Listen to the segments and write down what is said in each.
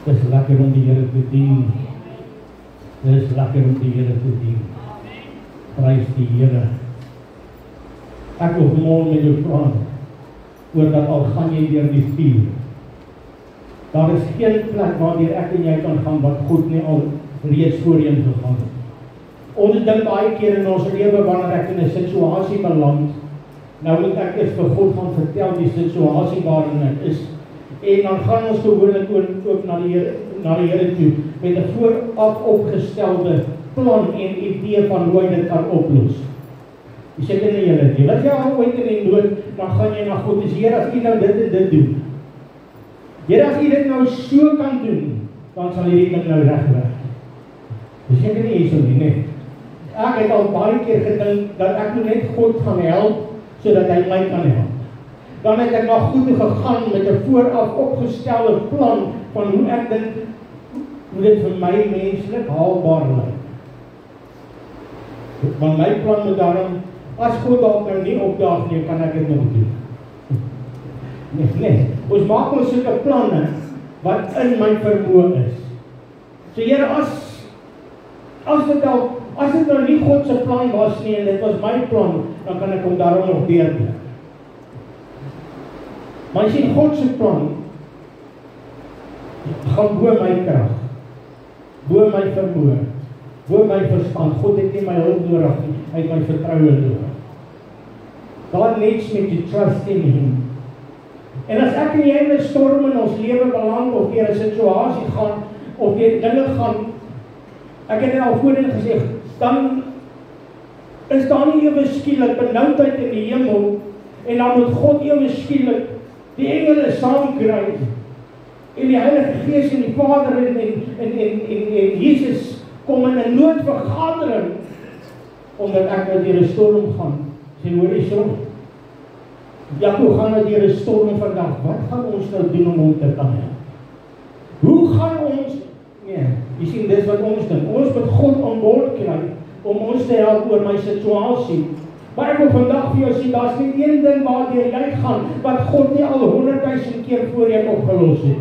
Dis lekker om die Here te dien. Dis lekker om die Here te dien. Prys die Here. Ek wil vanmôre met jou praat oor dat al gaan jy deur die vuur. Daar is geen plek waardeur ek en jy kan gaan wat God nie al reeds voorheen gegaan het. Ons dink baie keer in ons lewe wanneer ek in 'n situasie beland, nou moet ek eers vir God gaan vertel die situasie waarin ek is. En dan gaan ons gewoonlik ook na die Here toe met 'n vooraf opgestelde plan en idee van hoe hy dit kan oplos. Jy sê in die hele lewe, as jy al ooit in die nood, dan gaan jy na God en sê, Here, as U nou dit en dit doen. Here, as U dit nou so kan doen, dan sal hierdie ding nou regwerk. Dis seker nie hierso nie, nee. Ek het al baie keer gedink dat ek net God gaan help sodat hy my kan help. Dan het ek na God toe gegaan met 'n vooraf opgestelde plan van hoe ek dink hoe dit vir my menslik haalbaar lyk. Want my plan moet daarom, as God dalk nou nie opdaag nie, kan ek dit nog doen. Nee, ons maak ons sulke planne wat in my vermoë is. So Here, as dit nou nie God se plan was nie en dit was my plan, dan kan ek hom daarom nog deurtrek. Maar jy sien, God se plan gaan bo my krag, bo my vermoë, bo my verstand. God het nie my hulp nodig nie, hy het my vertroue nodig. God needs me to trust in Him. En as ek en jy in 'n storm in ons lewe beland, of deur 'n situasie gaan, of deur dinge gaan, ek het dit al voorheen gesê, dan is daar nie ewe skielik benoudheid in die hemel, en dan moet God ewe skielik die engele saamkry, en die Heilige Gees en die Vader en Jesus kom in 'n noodvergadering, omdat ek nou deur 'n storm gaan. Sê, hoor jy so? Jakob gaan nou deur 'n storm vandag. Wat gaan ons nou doen om hom te kan help? Hoe gaan ons? Nee, jy sien, dis wat ons doen. Ons moet God aan boord kry om ons te help oor my situasie. Maar ek wil vandag vir jou sê, daar's nie een ding waardeur jy gaan wat God nie al 100,000 keer voorheen opgelos het.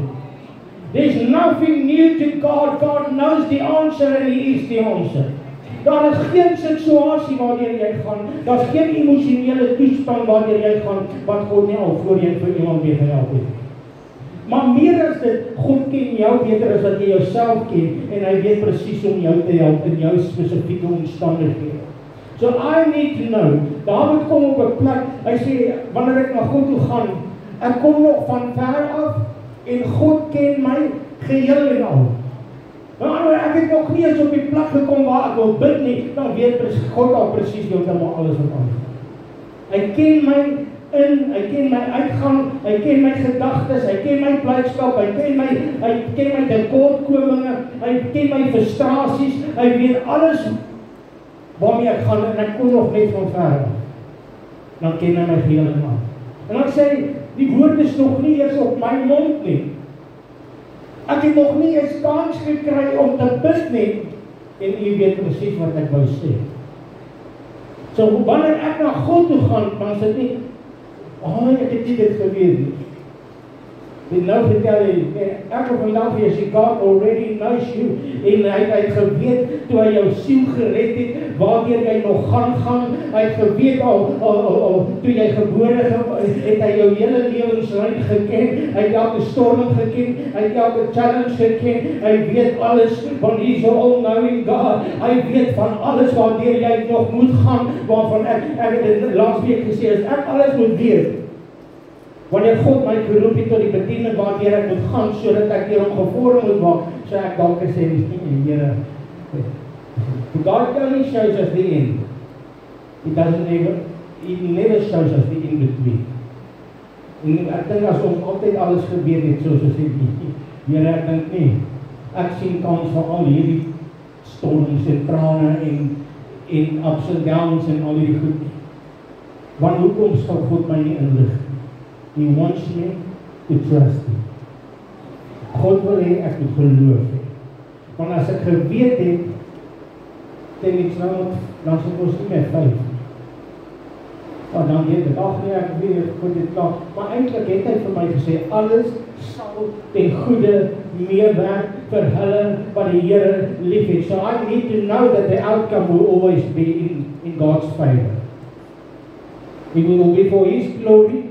There's nothing new to God. God knows the answer and He is the answer. Daar is geen situasie waardeur jy gaan, daar's geen emosionele toestand waardeur jy gaan, wat God nie al voorheen vir iemand mee gehelp het. Maar meer as dit, God ken jou beter as wat jy jouself ken, en hy weet presies om jou te help in jou spesifieke omstandighede. So I need to know, David kom op 'n plek, hy sê, wanneer ek na God toe gaan, ek kom nog van ver af, en God ken my geheel en al. Nou, ek het nog nie eens op die plek gekom waar ek wil bid nie, dan weet God al presies heeltemal alles wat aangaan. Hy ken my in, hy ken my uitgang, hy ken my gedagtes, hy ken my blydskap, hy ken my tekortkominge, hy ken my frustrasies, hy weet alles waarmee ek gaan, en ek kom nog net van ver af. Dan ken hy my geheel en al. En dan sê, die woord is nog nie eens op my mond nie. Ek het nog nie eens kans gekry om te bid nie, en U weet presies wat ek wou sê. So, wanneer ek na God toe gaan, dan sê nie, ek het nie dit geweet nie. En nou vertel hy, ek wil vandag vir jy, God already knows you, en hy het geweet, toe hy jou siel gered het, waardeur jy nog gaan, hy het geweet al toe jy gebore het hy jou hele lewenslyn geken, hy het elke storm geken, hy het elke challenge geken, hy weet alles, want He's an all-knowing God, hy weet van alles waardeur jy nog moet gaan, waarvan ek het laas week gesê, as ek alles moet weet, wanneer God my geroep het tot die bediening waardeur ek moet gaan, sodat ek deur hom gevorm moet word, so ek dalk gesê, Here, God only shows us the end. He never shows us the in between. En ek dink as ons altyd alles geweet het, soos ons sê, Here, ek dink nie, ek sien kans vir al hierdie storms en trane en ups and downs en al hierdie goed. Want hoekom sal God my nie inlig? He wants me to trust Him. God wil hê ek moet geloof hê. Want as ek geweet het, dan is ons nie meer veilig. Maar dan weet ek, ag nee, ek weet goed dit klaar. Maar eintlik het hy vir my gesê, alles sal ten goeie meewerk vir hulle wat die Here liefhet. So I need to know that the outcome will always be in God's favor. It will be for His glory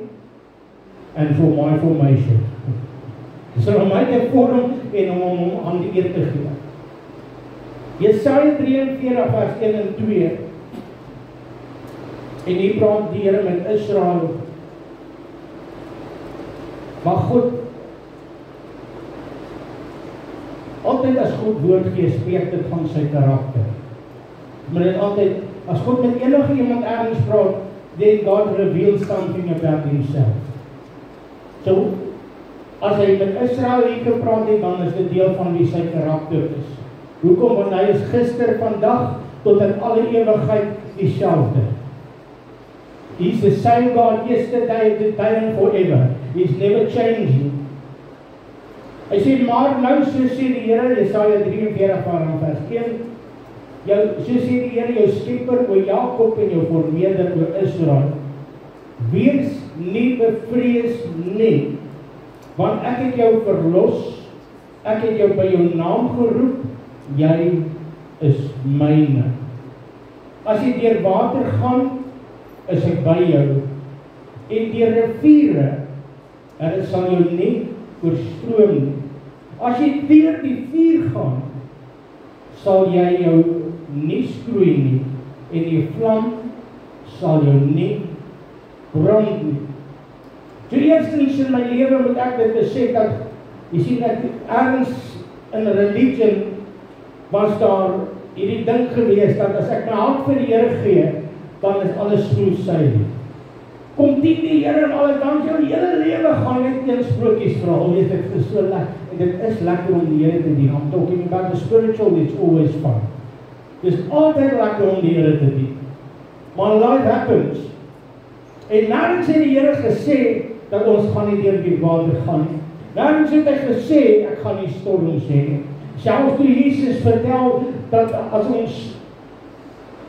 and for my formation. So om my te vorm en om hom aan die eer te gee. Jesaja 43 vers 1 en 2. En hier praat die Here met Israel. Maar God, altyd as God woord gee, spreek dit van sy karakter. Maar dit altyd, as God met enige iemand ergens praat, then God reveals something about himself. So, as hy met Israel hier gepraat het, dan is dit deel van wie sy karakter is. Hoekom? Want hy is gister, vandag, tot in alle ewigheid dieselfde. He's the same God yesterday, today and forever. He's never changing. Hy sê, maar nou so sê die Here, Jesaja 43 vers 1, so sê die Here, jou skepper, o Jakob en jou vormeerder, o Israel, wees nie bevrees nie, want ek het jou verlos, ek het jou by jou naam geroep, jy is myne. As jy deur water gaan, is ek by jou, en deur riviere, hulle sal jou nie oorstroom nie. As jy deur die vuur gaan, sal jy jou nie skroei nie, en die vlam sal jou nie brand nie. So eerstens in my lewe moet ek dit besef dat, jy sien dat ergens in religion was daar hierdie ding gewees, dat as ek my hand vir die Here gee, dan is alles smooth sailing. Kom dien die Here en alles, dan jou hele lewe gaan net teen sprokies verhaal, weet ek, dit is so lekker, en dit is lekker om die Here te dien. I'm talking about the spiritual, it's always fun. Dit is altyd lekker om die Here te dien. Maar life happens. En nadat het die Here gesê, dat ons gaan nie deur die water gaan nie. Nadat het hy gesê, ek gaan nie storms hê nie. Selfs toe Jesus vertel, dat as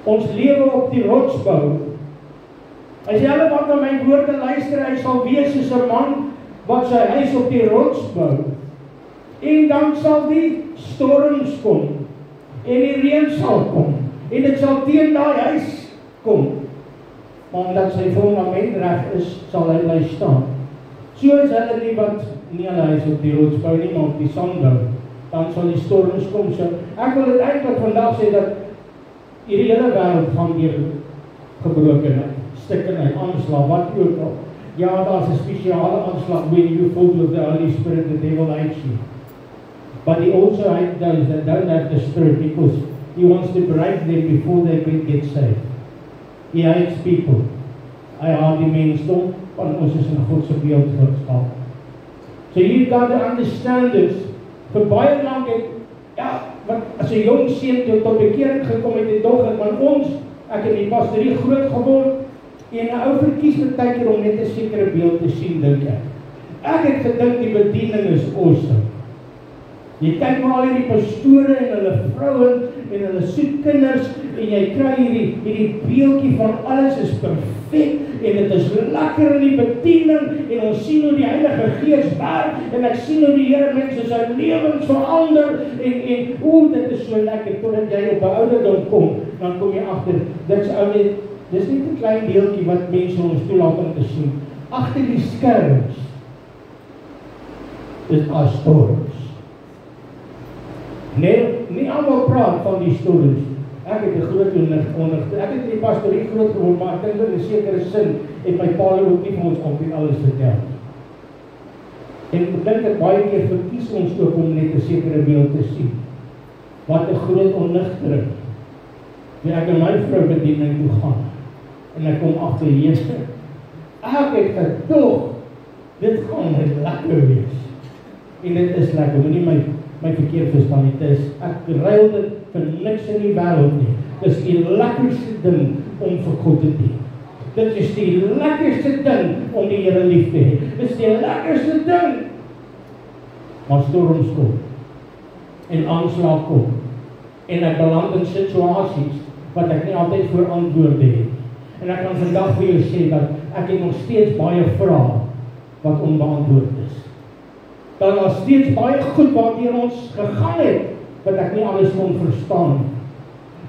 ons lewe op die rots bou, as julle wat na my woorde luister, hy sal wees soos 'n man wat sy huis op die rots bou. En dan sal die storms kom, en die reën sal kom, en dit sal teen daai huis kom. Maar omdat sy fundament reg is, sal hy bly staan. So is hulle nie wat nie hulle huis op die rots bou nie, maar op die sand bou. Dan sal die storms kom. So ek wil dit eintlik vandag sê dat hierdie hele wêreld gaan deur gebrokenheid, stikkenheid, aanslag, wat ook al. Ja, daar's 'n spesiale aanslag when you full of the Holy Spirit, the devil hates you. But he also hates those that don't have the Spirit, because he wants to break them before they get saved. He hates people. Hy haat die mensdom, want ons is in God se beeld geskaap. So you got to understand this. Vir baie lank het, ja, want as 'n jong seun tot bekering gekom het, dog van ons, ek in die pastorie groot geword, en 'n ou verkies baie keer om net 'n sekere beeld te sien, dink ek. Ek het gedink die bediening is awesome. Jy kyk maar al hierdie pastore en hulle vrouens en hulle soet kinders, en jy kry hierdie beeldjie van alles is perfek, en dit is lekker in die bediening, en ons sien hoe die Heilige Gees werk, en ek sien hoe die Here mense sy lewens verander, en dit is so lekker, totdat jy op 'n ouderdom kom, dan kom jy agter, dis nie 'n klein deeltjie wat mense ons toelaat om te sien. Agter die skerms is daar storms. Nie almal praat van die storms. Ek het 'n groot onderrig. Ek het in die pastorie groot geword, maar ek dink in 'n sekere sin het my pa ook nie vir ons altyd alles vertel. En ek dink dat baie keer verkies ons ook om net 'n sekere beeld te sien. Wat 'n groot onnigtering. Wanneer ek in my vrou bediening toe gaan, en ek kom agter Jesus, ek het gedog, dit gaan net lekker wees. En dit is lekker, moenie my verkeerd verstaan, dit is, ek ruil dit vir niks in die wêreld nie. Dit is die lekkerste ding om vir God te dien. Dit is die lekkerste ding om die Here lief te hê. Dit is die lekkerste ding. Maar storms kom, en aanslag kom, en ek beland in situasies wat ek nie altyd voor antwoorde het. En ek kan vandag vir jou sê dat ek het nog steeds baie vrae wat onbeantwoord is. Daar was steeds baie goed waardeur ons gegaan het, wat ek nie alles kon verstaan nie.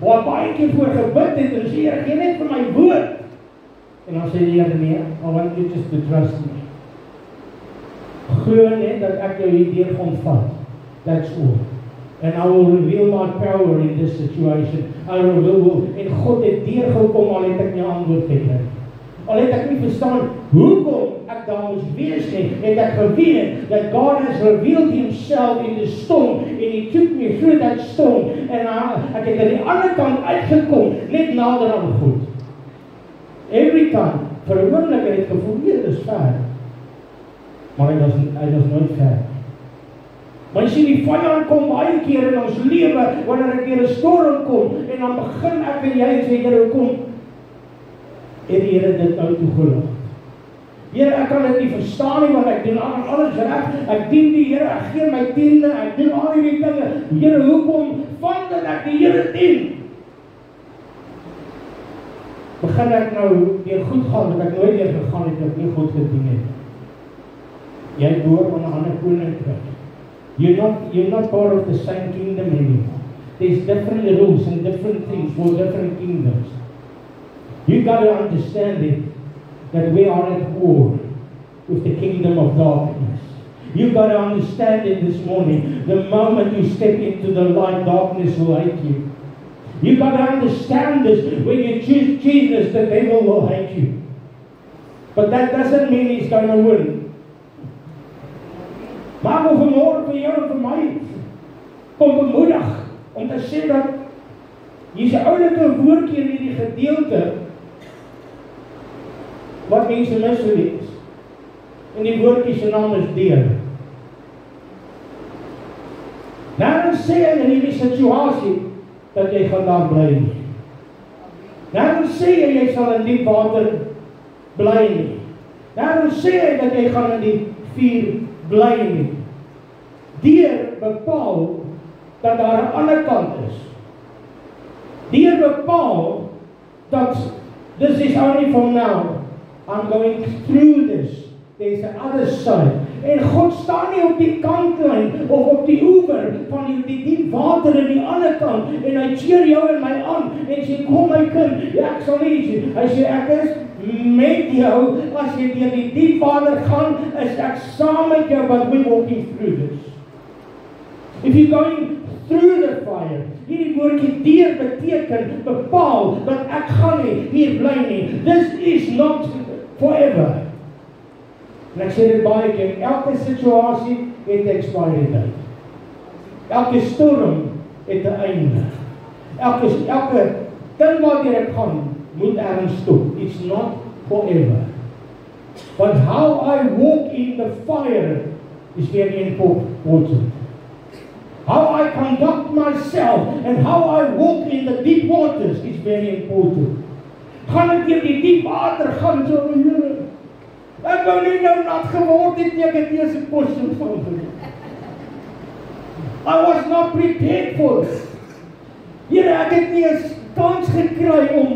Waar baie keer voor gebid het, en sê, Here, gee net vir my woord. En dan sê die Here, nee, I want you just to trust me. Glo net dat ek jou hierdeur gaan vat. That's all. And I will reveal my power in this situation. I will, en God het deurgekom, al het ek nie antwoord gekry. Al het ek nie verstaan hoekom ek daar moes wees nie, het ek geweet that God has revealed himself in the storm, and he took me through that storm, en ek het aan die ander kant uitgekom, net nader aan God. Every time, vir 'n oomblik het ek gevoel, dit is ver, maar hy was nooit ver. Maar jy sien, die vyand kom baie keer in ons lewe, wanneer ek deur 'n storm kom, en dan begin ek en jy sê, Here, hoekom het die Here dit nou toegelaat? Here, ek kan dit nie verstaan nie, want ek doen alles reg, ek dien die Here, ek gee my tiende, ek doen al hierdie dinge. Here, hoekom vandat ek die Here dien? Begin ek nou weer goed gaan, wat ek nooit weer gegaan het, ek nie goed gedien het. Jy behoort aan 'n ander koninkryk. You're not part of the same kingdom anymore. There's different rules and different things for different kingdoms. You got to understand it, that we are at war with the kingdom of darkness. You got to understand it this morning. The moment you step into the light, darkness will hate you. You got to understand this. When you choose Jesus, the devil will hate you. But that doesn't mean he's going to win. Maar ek wil vanmôre vir jou en vir my kom bemoedig om te sê dat hier's 'n oulike woordjie in hierdie gedeelte wat mense mislees. En die woordjie se naam is deel. Nou sê hy in hierdie situasie dat jy gaan daar bly nie. Nou sê jy sal in diep water bly nie. Nou sê hy dat jy gaan in die vuur bly nie. Deur bepaal dat daar 'n ander kant is. Deur bepaal dat this is only from now. I'm going through this. There's an other side. En God staan nie op die kantlyn of op die oewer van die diep water aan die ander kant en hy cheer jou en my aan en sê kom my kind, ek sal nie. Hy sê ek is met jou as jy deur die diep water gaan, is ek saam met jou, but we walking through this. If you're going through the fire, hierdie woordjie deur beteken bepaal dat ek gaan nie hier bly nie. This is not forever. En ek sê dit baie keer, elke situasie het 'n expiry date. Elke storm het 'n einde. Elke ding wat jy gaan, moet ergens stop. It's not forever. But how I walk in the fire is very important. How I conduct myself and how I walk in the deep waters is very important. Gaan ek deur die diep water gaan so Here. Ek wou nie nou nat geword het nie, ek het eers 'n porsie van gedoen. I was not prepared for it. Here, ek het nie 'n kans gekry om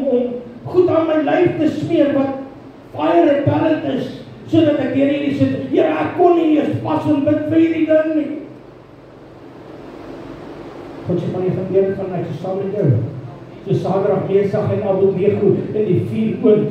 goed aan my lyf te smeer wat fire repellent is, sodat ek deur hierdie sit. Here, ek kon nie eers pas en bid vir hierdie ding nie. God sê van die gebede van ek saam met jou. So Sadrag, Mesach en Abednego in die vuur oond.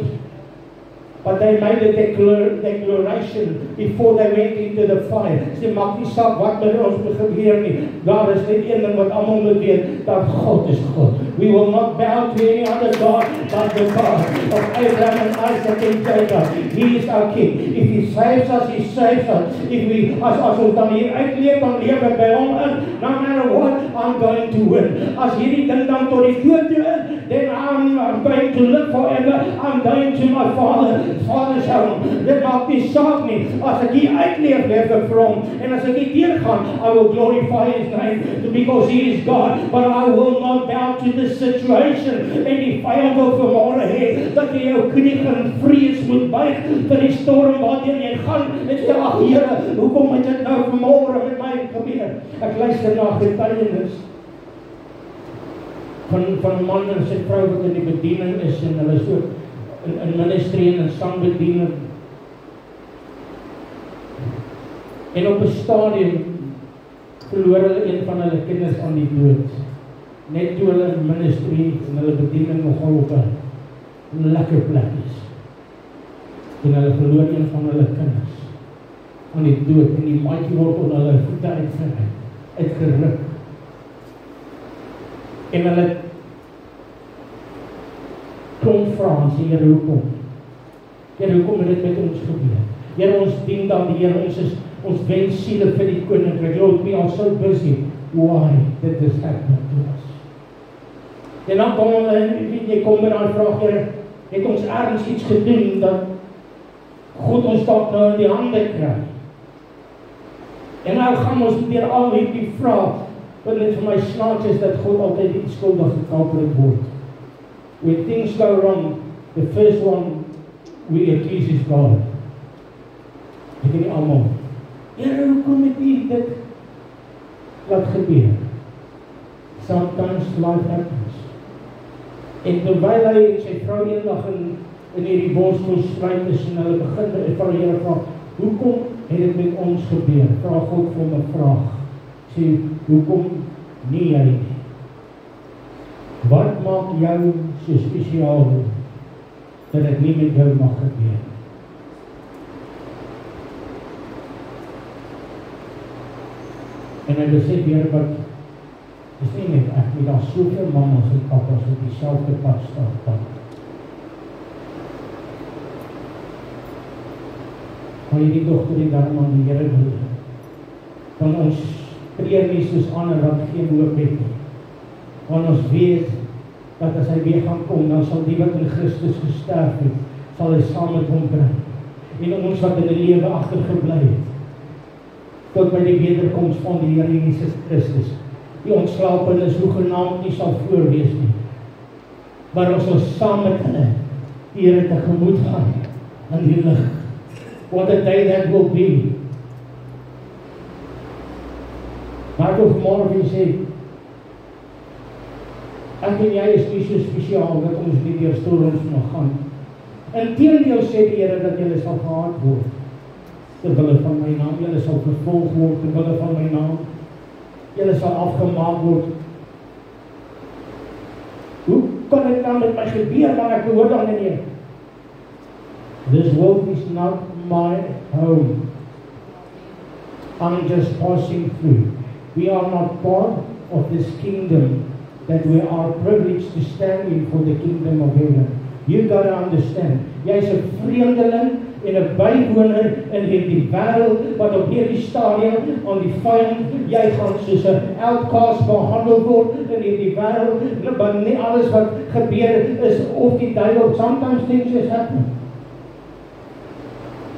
But they made a declaration before they went into the fire. Sê maak nie saak wat met ons gebeur nie. Daar is net een ding wat almal moet weet, dat God is God. We will not bow to any other God but the God of Abraham and Isaac and Jacob. He is our King. If He saves us, He saves us. If we, as ons dan hier uitleef, dan leef ek by Hom in. No matter what, I'm going to win. As hierdie ding dan tot die dood toe is, then I'm going to live forever. I'm going to my Father's home. Dit maak nie saak nie. As ek hier uitleef, leef ek vir Hom. En as ek hier deurgaan, I will glorify His name because He is God. But I will not bow to this situation. En die vyand wil vanmôre hê dat jy jou knie in vrees moet buig vir die storm waardeur jy gaan. En sê, ag Here, hoekom het dit nou vanmôre met my gebeur? Ek luister na getuienis van 'n man en sy vrou wat in die bediening is en hulle so in ministry en in sangbediening. En op 'n stadium verloor hulle een van hulle kinders aan die dood. Net toe hulle in ministry en hulle bediening nogal op 'n lekker plek is. En hulle verloor een van hulle kinders aan die dood en die maatjie word onder hulle voete uitgeruk. En hulle klomp vra en sê, Here, hoekom? Here, hoekom het dit met ons gebeur? Here, ons dien dan die Here, ons wen siele vir die koninkryk. Lord, we are so busy. Why did this happen to us? En dan kom jy kom met daai vraag, Here, het ons ergens iets gedoen dat God ons dalk nou in die hande kry? En nou gaan ons deur al hierdie vrae, wat net vir my snaaks is dat God altyd die skuldige culprit word. When things go wrong, the first one we accuse is God. Ek weet nie almal. Here, hoekom het U dit laat gebeur? Sometimes life happens. En terwyl hy en sy vrou eendag in hierdie boskos spruit is en hulle begin van die Here vra, hoekom het dit met ons gebeur? Vra God vir hom 'n vraag. Sê, hoekom nie jy nie? Wat maak jou so spesiaal dat dit nie met jou mag gebeur? En hy besef weer wat is nie net ek nie, daar soveel mamas en papas op dieselfde pad staan. Maar hierdie dogter die daarom aan die Here wil. Want ons tree nie soos ander wat geen hoop het nie. Want ons weet dat as hy weer gaan kom, dan sal die wat in Christus gesterf het, sal hy saam met hom bring. En ons wat in die lewe agtergebly het, tot by die wederkoms van die Here Jesus Christus, die ontslapenis hoegenaamd nie sal voorwees nie. Maar ons sal saam met hulle die Here tegemoet gaan in die lig. What a day that will be. Maar ek wil vanmôre vir sê, ek en jy is nie so spesiaal dat ons nie deur storms mag gaan. Inteendeel sê die Here dat julle sal gehaat word terwille van my naam, julle sal vervolg word terwille van my naam, julle sal afgemaak word. Hoe kan dit dan met my gebeur, maar ek behoort dan nie? This world is not my home. I'm just passing through. We are not part of this kingdom that we are privileged to stand in for the kingdom of heaven. You got to understand, jy is 'n vreemdeling en 'n bywoner in hierdie wêreld wat op hierdie stadium aan die vyand, jy gaan soos 'n outcast behandel word in hierdie wêreld, maar nie alles wat gebeur is of die duiwel. Sometimes things just happen.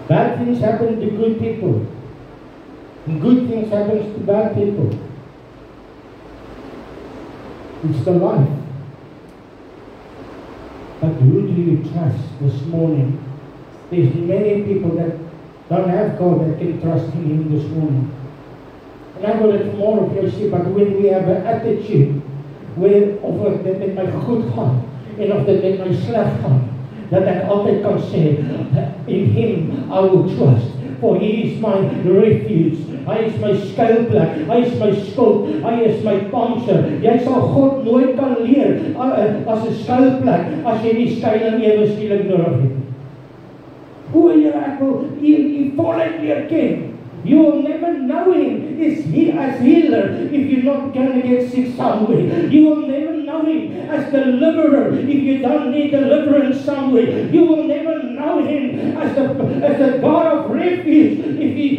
Bad things happen to good people. And good things happen to bad people. It's the life. But who do you trust this morning? There's many people that don't have God that can trust in Him this morning. And I will let more of you see, but when we have an attitude where of dit met my goed gaan en of dit met my sleg gaan, dat ek altyd kan sê, in Him I will trust, for He is my refuge. Hy is my skuilplek, hy is my skild, hy is my panser. Jy sal God nooit kan leer as 'n skuilplek as jy nie skuiling ewe skielik nodig het. O Here, ek wil U voluit leer ken. You will never know Him as healer if you're not going to get sick somewhere. You will never know Him as deliverer if you don't need deliverance somewhere. You will never know Him as the God of refuge if you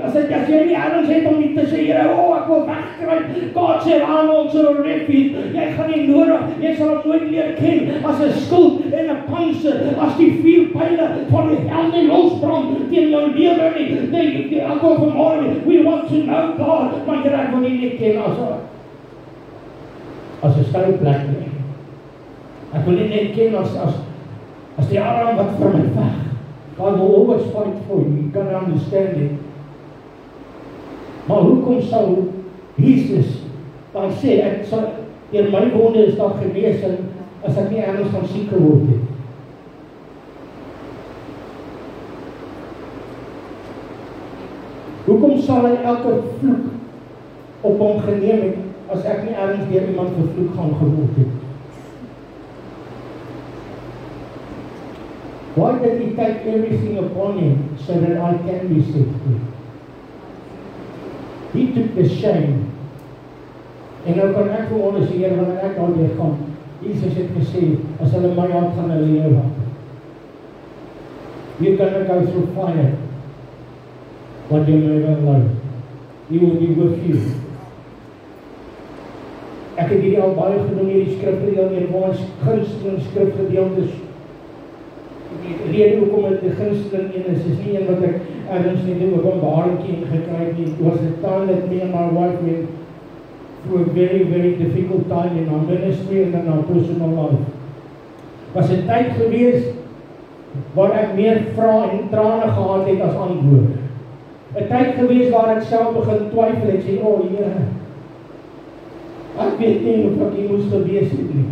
as jy nie anders het om nie te sê, Here, ek wil wegkruip. God sê, I'm also a refuge. Jy gaan nie nodig, jy sal hom nooit leer ken as 'n skild en 'n panser, as die vier pyle van die hel nie losbrand teen jou lewe nie. Ek wil vanmôre, we want to know God, maar ek wil nie net ken as 'n skuilplek nie. Ek wil nie net ken as die arm wat vir my veg. God will always fight for you. You can understand it. Maar hoekom sou Jesus dan sê, ek sal deur my wonde is daar genees as ek nie anders gaan siek geword het? Hoekom sal hy elke vloek op hom geneem het, as ek nie ergens deur iemand vervloek gaan geword het? Why did he take everything upon him so that I can be set free? He took the shame. En nou kan ek vir ons hier, wanneer ek al weer gaan, Jesus het gesê, as hulle my hand gaan hulle lewe. You're gonna go through fire, but you're never alone. He will be with you. Ek het hierdie al baie genoem, hierdie skrifgedeelte, en ons gunsteling skrifgedeeltes. Die rede hoekom dit die gunsteling een is nie een wat ek ergens net die openbaringkie gekry het nie. It was a time that me and my wife went through a very, very difficult time in our ministry and in our personal life. Was 'n tyd gewees waar ek meer vrae en trane gehad het as antwoorde. 'n Tyd gewees waar ek self begin twyfel en sê, "O Here, ek weet nie of ek hier moes gewees het nie.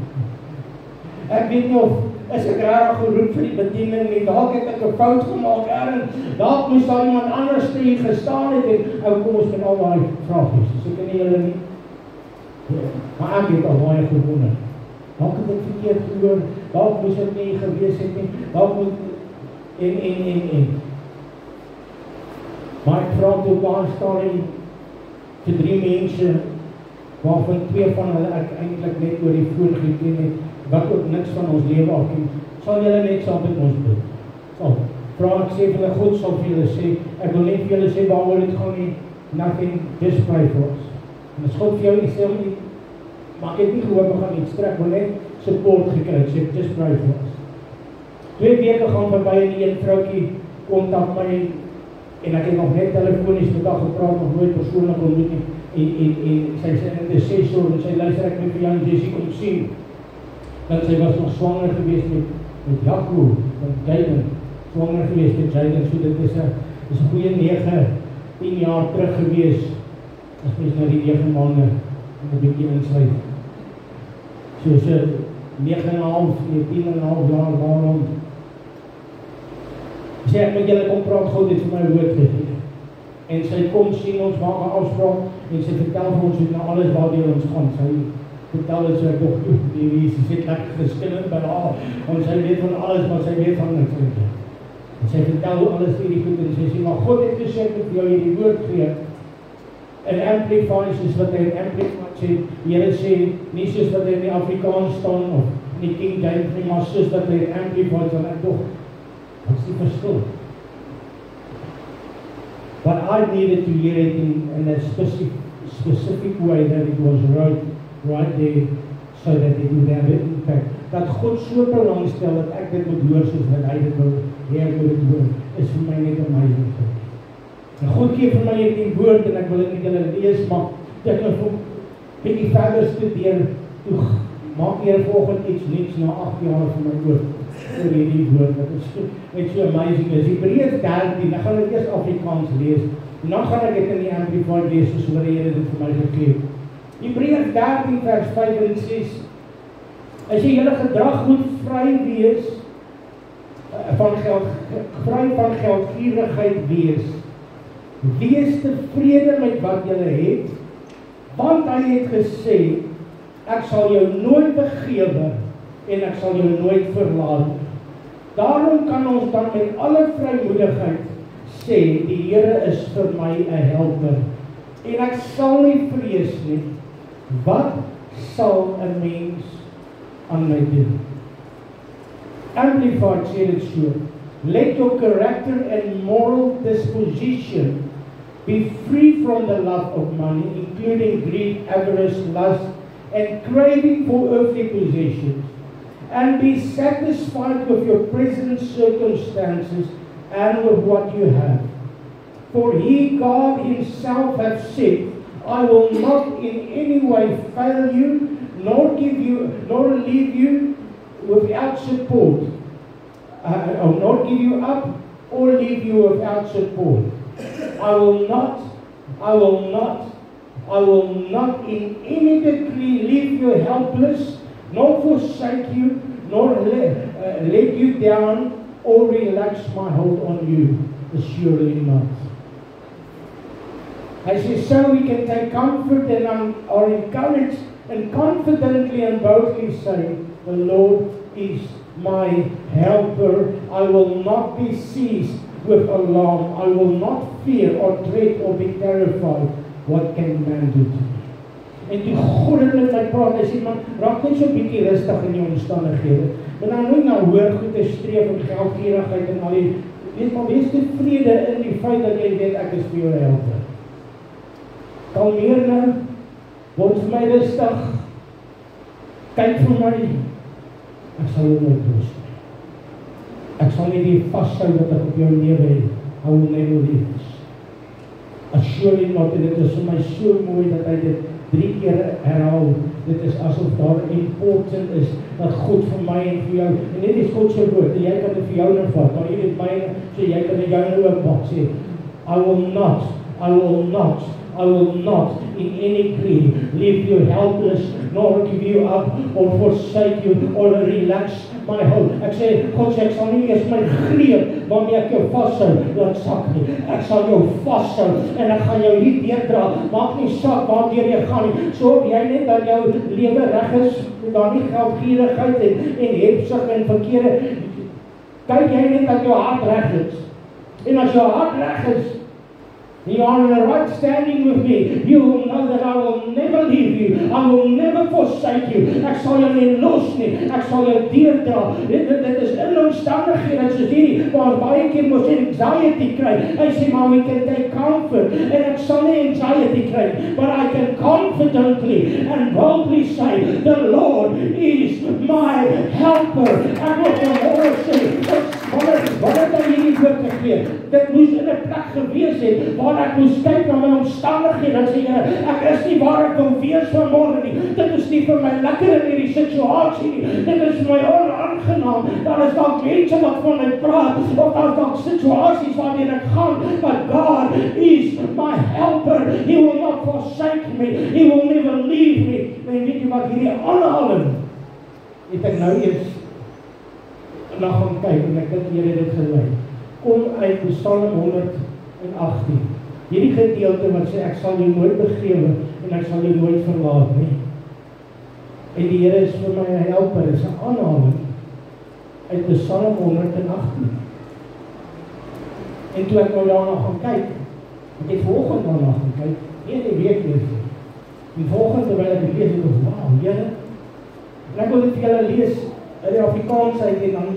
Ek weet nie of is ek reg geroep vir die bediening nie. Dalk het ek 'n fout gemaak ergens. Dalk moes daar iemand anders te hier gestaan het en kom ons met al daai vragies. So ek ken julle nie. Ja, maar ek het al baie gewonder. Dalk het ek verkeerd gehoor. Dalk moes ek nie gewees het nie. Dalk moet en. Maar ek vra toe daar staan vir 3 mense waarvan 2 van hulle ek eintlik net oor die foon geken het, wat ook niks van ons lewe afken. Sal julle net saam met ons bid? So, vra ek sê vir hulle, God sal vir julle sê, ek wil net vir julle sê waaroor dit gaan nie, nothing, just pray for us. En as God vir jou sê, maar ek het nie gehoor, we gaan iets trek, wil net support gekry, sê, just pray for us. 2 weke gaan verby en die een vroukie kontak my, en ek het nog net telefonies met haar gepraat, nog nooit persoonlik ontmoet nie, en sy sê in die 6 uur, en sy luister ek met vir Jan Jessie kom sien, dat sy was nog swanger geweest met Jaco, met Jaden, swanger geweest met Jaden, so dit is 'n goeie 9-10 jaar terug geweest, as mens nou die 9 maande en 'n bietjie insluit. So 9,5, 10,5 jaar daarom. Sê ek met julle kom praat, God het vir my woord gegee. En sy kom sien ons, maak 'n afspraak, en sy vertel vir ons na alles waardeur ons gaan. Sy vertel het sy toch, die sy het lekker geskinderd by haar, want sy weet van alles, maar sy weet van niks. En sy vertel hoe alles hierdie goed, en sy sê, maar God het gesê, ek moet jou hierdie woord gee, en Amplify soos wat hy in Amplify sê, die Here sê, nie soos wat hy in die Afrikaans staan, of in die King James nie, maar soos wat hy in Amplify sê, en toch, wat is die verskil? But I needed to hear it in a specific way that it was right there, so that it would have an impact. Dat God so belangstel dat ek dit moet hoor soos wat hy dit wil hoor, is vir my net amazing. En God gee vir my hierdie woord en ek wil dit met julle lees, maar ek wil vir bietjie verder studeer, toe maak hier volgende iets niets na 8 jaar van my oor hierdie woord, wat is net so amazing is. Hebreërs 13, dan gaan ek eers Afrikaans lees, en dan gaan ek dit in die Amplified lees, soos wat die Here dit vir my gegee het. Hebreërs 13 vers 5 en 6, as jy julle gedrag moet vry wees, vry van geldgierigheid wees tevrede met wat julle het, want hy het gesê, ek sal jou nooit begewe, en ek sal jou nooit verlaat. Daarom kan ons dan met alle vrymoedigheid sê, die Here is vir my 'n helper, en ek sal nie vrees nie. Wat sal 'n mens aan my doen? Amplified sê dit so, let your character and moral disposition be free from the love of money, including greed, avarice, lust, and craving for earthly possessions, and be satisfied with your present circumstances and with what you have. For he, God himself, hath said, I will not in any way fail you, nor leave you without support, or not give you up, or leave you without support. I will not in any degree leave you helpless, nor forsake you, nor let you down, or relax my hold on you. Surely not. Hy sê, so we can take comfort and are encouraged and confidently and boldly say, the Lord is my helper. I will not be seized with alarm. I will not fear or dread or be terrified. What can man do to me? En die God het met my praat, hy sê, man, raak net so 'n bietjie rustig in jou omstandighede. Maar dan nie na hoër goed te streef en geldgierigheid en al die, weet maar, wees tevrede in die feit dat jy weet, ek is vir jou helper. Kalmeer nou, word vir my rustig, kyk vir my, ek sal jou nooit los nie. Ek sal nie die vasthou wat ek op jou lewe het, I will never leave this. Surely not, en dit is vir my so mooi dat hy dit 3 keer herhaal. Dit is asof daar important is dat God vir my en vir jou, en dit is God se woord, en jy kan dit vir jou nou vat, maar jy weet myne, so jy kan dit jou nou ook maak, sê, I will not in any degree leave you helpless, nor give you up, or forsake you, or relax my hold. Ek sê, God sê, ek sal nie eers my greep, waarmee ek jou vasthou, laat sak nie. Ek sal jou vasthou, en ek gaan jou hier deurdra, maak nie saak waardeur jy gaan nie. So jy net dat jou lewe reg is, daar nie geldgierigheid en hebsug en verkeerde, kyk jy net dat jou hart reg is. En as jou hart reg is, you are in the right standing with me. You will know that I will never leave you. I will never forsake you. Ek sal jou nie los nie. Ek sal jou deurdra. Dit is in omstandighede soos hierdie, waar baie keer mos anxiety kry. Hy sê, maar we can take comfort. En ek sal nie anxiety kry, but I can confidently and boldly say, the Lord is my helper. Ek wil vanmôre sê, wat het hy hierdie woord gegee? Dit moes in 'n plek gewees het, waar ek moes kyk na my omstandighede en sê, ek is nie waar ek wil wees vanmôre nie. Dit is nie vir my lekker in hierdie situasie nie. Dit is vir my onaangenaam. Daar is dalk mense wat van my praat, of daar is dalk situasies waarheen ek gaan, but God is my helper. He will not forsake me. He will never leave me. En weet jy wat, hierdie aanhaling het ek nou eers na gaan kyk, en ek het Here dit gelei. Kom uit Psalm 118. Hierdie gedeelte wat sê, ek sal jou nooit begewe, en ek sal jou nooit verlaat nie. En die Here is vir my 'n helper, is 'n aanhaling uit Psalm 118. En toe ek nou daarna gaan kyk, ek het vanoggend daarna gaan kyk, nie die week lees nie. Die volgende terwyl ek lees, ek dink, wow, Here, en ek wil dit vir julle lees, in die Afrikaans uit, en dan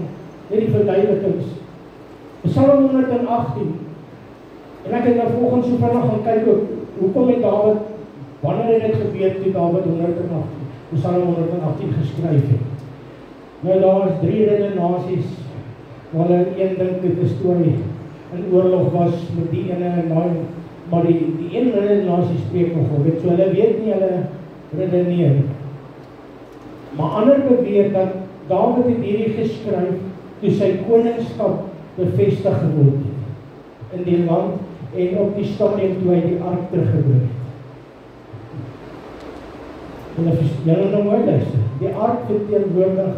net die verduidelikings. Psalm 118, en ek het nou volgens so vinnig gaan kyk ook, hoekom het Dawid, wanneer het dit gebeur toe Dawid 118, Psalm 118 geskryf het. Nou daar was 3 redenasies, waar hulle een dink dit 'n storie in oorlog was met die ene en daai, maar die een redenasie spreek nogal, so hulle weet nie, hulle redeneer. Maar ander beweer dat Dawid het hierdie geskryf toe sy koningskap bevestig geword het in die land en op die stadium toe hy die ark teruggebring het. En julle nou mooi luister, die ark verteenwoordig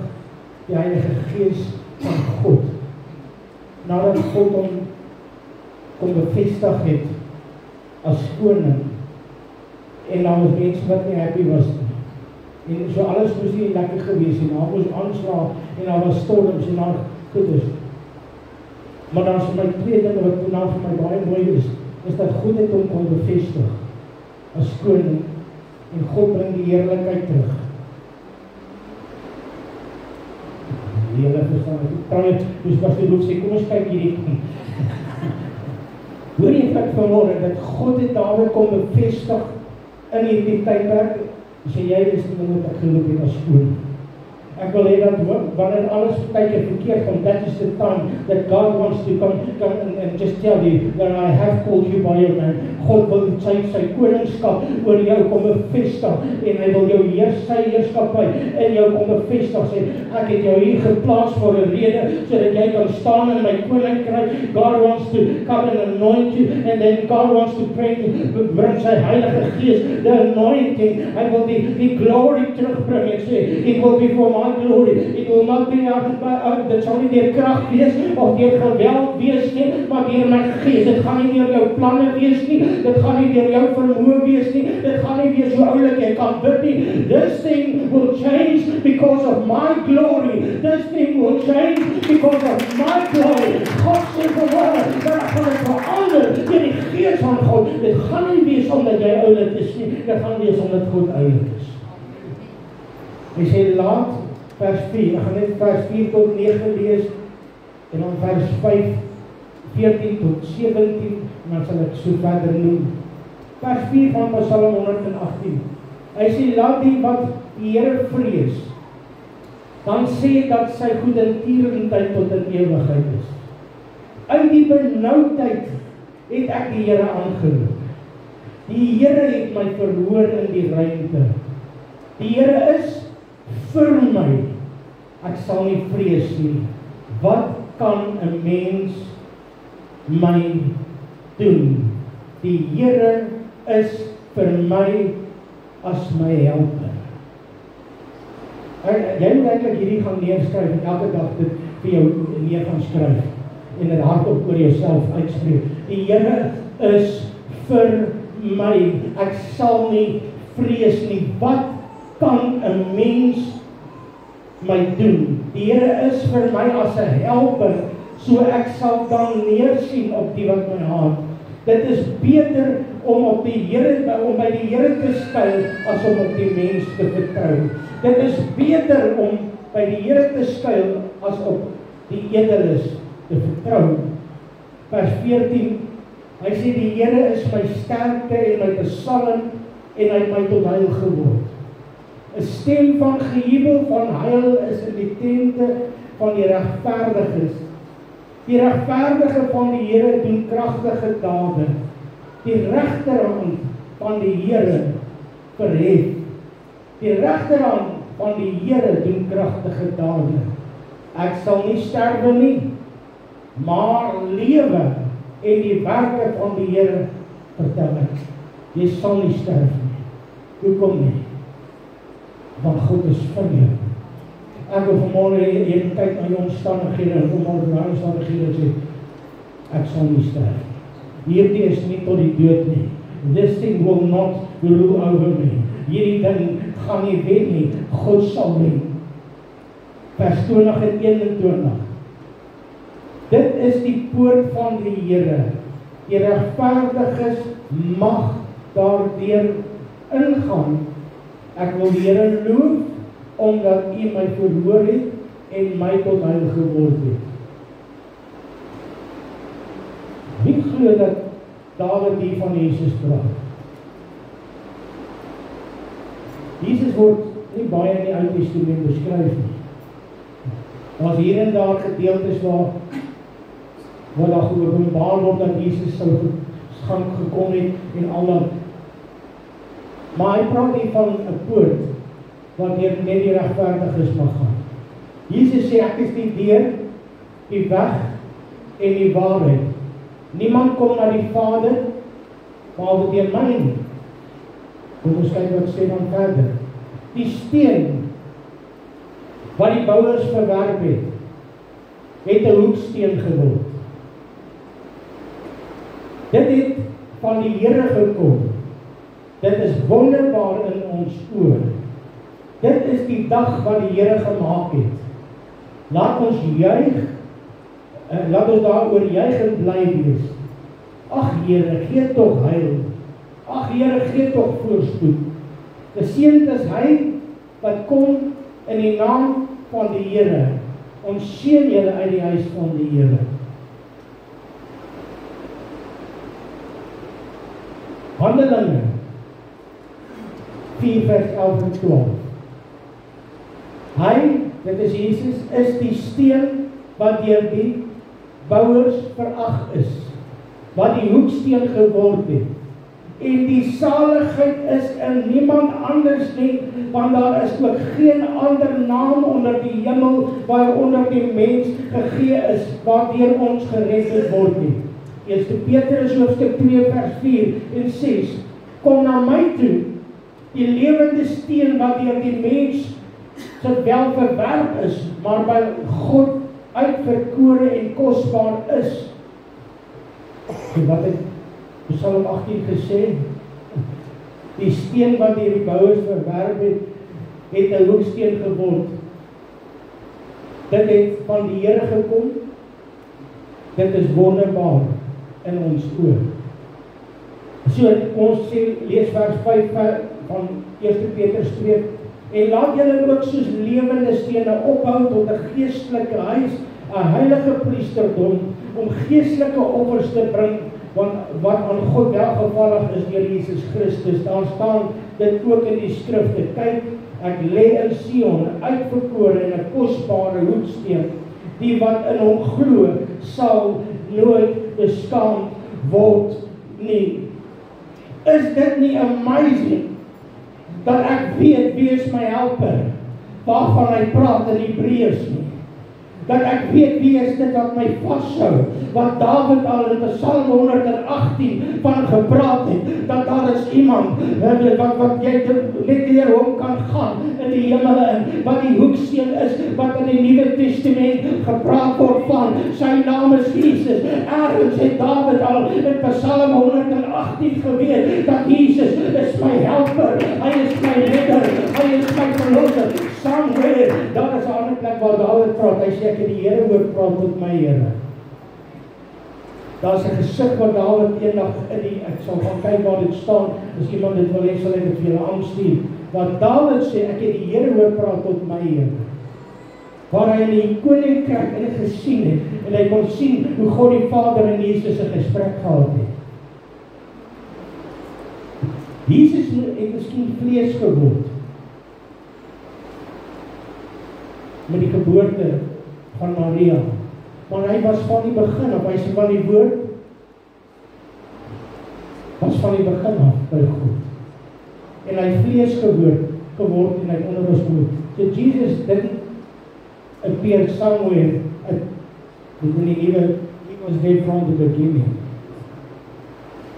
die Heilige Gees van God. Nadat God hom kom bevestig het as koning, en daar was mense wat nie happy was nie. En so alles moes nie lekker gewees en daar moes aanslaag en daar was storms en daar goed is. Maar dan is vir my 2 dinge wat nou vir my baie mooi is dat God het hom kon bevestig as koning en God bring die heerlikheid terug. Die hele verstaan ek. Trouwens, dus Pastor Loef sê, kom ons kyk hierdie. Hoor jy wat vanmôre, dat God het Dawid kom bevestig in hierdie tydperk, sê jy is nie wat ek geloop het as koning. Ek wil hê dat wanneer alles tydjie verkeerd gaan, that is the time that God wants to come and just tell you that I have called you by your name. God wil sy koningskap oor jou kom bevestig en hy wil jou sy heerskappy in jou kom bevestig, sê ek het jou hier geplaas vir 'n rede sodat jy kan staan in my koninkryk. God wants to come and anoint you, and then God wants to bring sy Heilige Gees, the anointing. Hy wil die glory terugbring. Ek sê, it will be for my glory. It will not be dit sal nie deur krag wees of deur geweld wees nie, maar deur my Gees. Dit gaan nie deur jou planne wees nie, dit gaan nie deur jou vermoë wees nie, dit gaan nie wees hoe oulik jy kan bid nie. This thing will change because of my glory. This thing will change because of my glory. God sê vanmôre, dat gaan dit verander deur die Gees van God. Dit gaan nie wees omdat jy oulik is nie, dit gaan wees omdat God oulik is. Hy sê laat vers 4, ek gaan net vers 4 tot 9 lees, en dan vers 5, 14 tot 17, en dan sal ek so verder noem. Vers 4 van Psalm 118. Hy sê, laat die wat die Here vrees, dan sê dat sy goedertierenheid tot in ewigheid is. Uit die benoudheid het ek die Here aangeroep. Die Here het my verhoor in die ruimte. Die Here is vir my. Ek sal nie vrees nie. Wat kan 'n mens my doen? Die Here is vir my as my helper. Jy moet eintlik hierdie gaan neerskryf en elke dag dit vir jou neer gaan skryf en dit hardop oor jouself uitspreek. Die Here is vir my. Ek sal nie vrees nie. Wat kan 'n mens my doen? Die Here is vir my as 'n helper, so ek sal dan neersien op die wat my haat. Dit is beter om by die Here te skuil as om op die mens te vertrou. Dit is beter om by die Here te skuil as op die edeles te vertrou. Vers 14, hy sê die Here is my sterkte en my besalm en hy het my tot heil geword. 'n stem van gejubel van heil is in die tente van die regverdiges. Die regverdige van die Here doen kragtige dade. Die regterhand van die Here verhef. Die regterhand van die Here doen kragtige dade. Ek sal nie sterwe nie, maar lewe en die werke van die Here vertel ek. Jy sal nie sterf nie. Hoekom nie? Want God is vir jou. Ek wil vanmôre kyk na jou omstandighede en vanmôre na jou omstandighede sê, ek sal nie sterf. Hierdie is nie tot die dood nie. This thing will not rule over me. Hierdie ding gaan nie wen nie. God sal wen. Vers 20 en 21. Dit is die poort van die Here. Die regverdiges mag daardeur ingaan. Ek wil die Here loof, omdat U my verhoor het en my tot heil geword het. Wie glo dat Dawid hier van Jesus praat? Jesus word nie baie in die Ou Testament beskryf nie. Daar's hier en daar gedeeltes waar daar geopenbaar word dat Jesus sou gaan gekom het en al dat. Maar hy praat nie van 'n poort wat deur net die regverdiges mag gaan. Jesus sê ek is die deur, die weg en die waarheid. Niemand kom na die Vader behalwe deur my nie. Kom ons kyk wat sê dan verder. Die steen wat die bouers verwerp het 'n hoeksteen geword. Dit het van die Here gekom. Dit is wonderbaar in ons oë. Dit is die dag wat die Here gemaak het. Laat ons juig, laat ons daaroor juig en bly wees. Ag Here, gee tog heil. Ag Here, gee tog voorspoed. Geseënd is hy wat kom in die naam van die Here. Ons seën julle uit die huis van die Here. Handelinge 4 vers 11 en 12. Hy, dit is Jesus, is die steen wat deur die bouers verag is, wat die hoeksteen geword het. En die saligheid is in niemand anders nie, want daar is ook geen ander naam onder die hemel waaronder die mens gegee is, waardeur ons gered word nie. 1 Petrus hoofstuk 2 vers 4 en 6. Kom na my toe, die lewende steen wat deur die mens se wel verwerp is, maar by God uitverkore en kosbaar is. En wat het Psalm 18 gesê, die steen wat deur die bouers verwerp het 'n hoeksteen geword. Dit het van die Here gekom. Dit is wonderbaar in ons oë. So ons sê, lees vers 5 van 1 Petrus 2, en laat julle ook soos lewende stene opbou tot 'n geestelike huis, 'n heilige priesterdom, om geestelike offers te bring, want wat aan God welgevallig is deur Jesus Christus. Daar staan dit ook in die skrifte, kyk, ek lê in Sion, 'n uitverkore en 'n kosbare hoeksteen, die wat in hom glo, sal nooit beskaamd word nie. Is dit nie amazing, dat ek weet wie is my helper, waarvan hy praat in Hebreërs nie? Dat ek weet wie is dit wat my vashou, wat Dawid al in Psalm 118 van gepraat het, dat daar is iemand wat jy net deur hom kan gaan in die hemel in, wat die hoeksteen is, wat in die Nuwe Testament gepraat word van, sy naam is Jesus. Ergens het Dawid al in Psalm 118 geweet, dat Jesus is my helper, hy is my redder, hy is my verlosser. Somewhere, daar is 'n ander plek waar Dawid praat, hy sê ek het die Here hoor praat tot my Here. Daar is 'n gesig wat Dawid eendag ek sal gaan kyk waar dit staan, as iemand dit wil hê, sal ek dit vir julle aanstuur. Wat Dawid sê, ek het die Here hoor praat tot my Here. Waar hy in die koninkryk in gesien het, en hy kon sien hoe God die Vader en Jesus 'n gesprek gehad het. Jesus het miskien vlees geword met die geboorte van Maria, maar hy was van die begin af, hy sê van die woord, was van die begin af by God, en hy vlees geword en hy onder ons woord. So Jesus didn't appear somewhere, he was there from the beginning.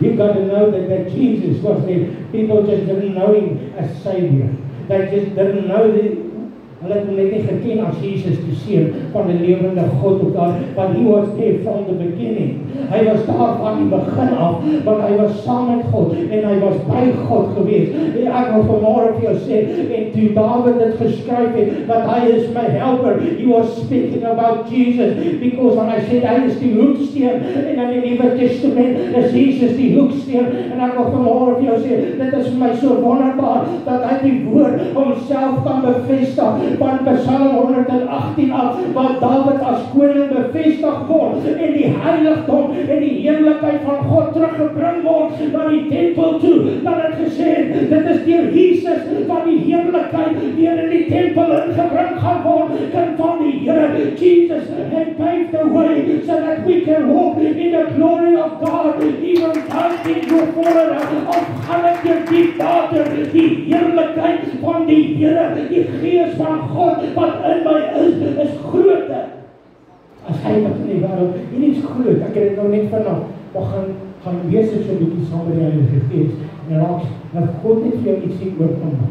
You got to know that Jesus was there. People just didn't know him as Savior. They just didn't know hulle het hom net nie geken as Jesus die seun van die lewende God op daar, but he was there from the beginning. Hy was daar van die begin af, want hy was saam met God, en hy was by God gewees. Ek wil vanmôre vir jou sê, en toe Dawid dit geskryf het, dat hy is my helper, he was speaking about Jesus, because when hy sê, hy is die hoeksteen, en in die Nuwe Testament is Jesus die hoeksteen, en ek wil vanmôre vir jou sê, dit is vir my so wonderbaar, dat hy die woord homself kan bevestig, van Psalm 118 af, waar Dawid as koning bevestig word, en die heiligdom en die heerlikheid van God teruggebring word na die tempel toe, dat het gesê, dit is deur Jesus van die heerlikheid weer in die tempel ingebring gaan word, kind van die Here. Jesus had paved the way so that we can walk in the glory of God, even as in your forever of gaan deur die water, die heerlikheid van die Here, die Gees van God wat in my is groter as hy wat in die wêreld. Hier is groot. Ek het dit nou net vanaand, maar gaan lees ek so 'n bietjie saam met die Heilige Gees, en raak dat God net vir jou ietsie oopmaak.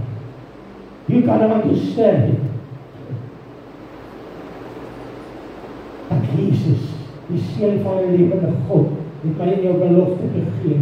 You gotta understand it. Dat Jesus, die seun van die lewende God, het my in jou belofte gegee,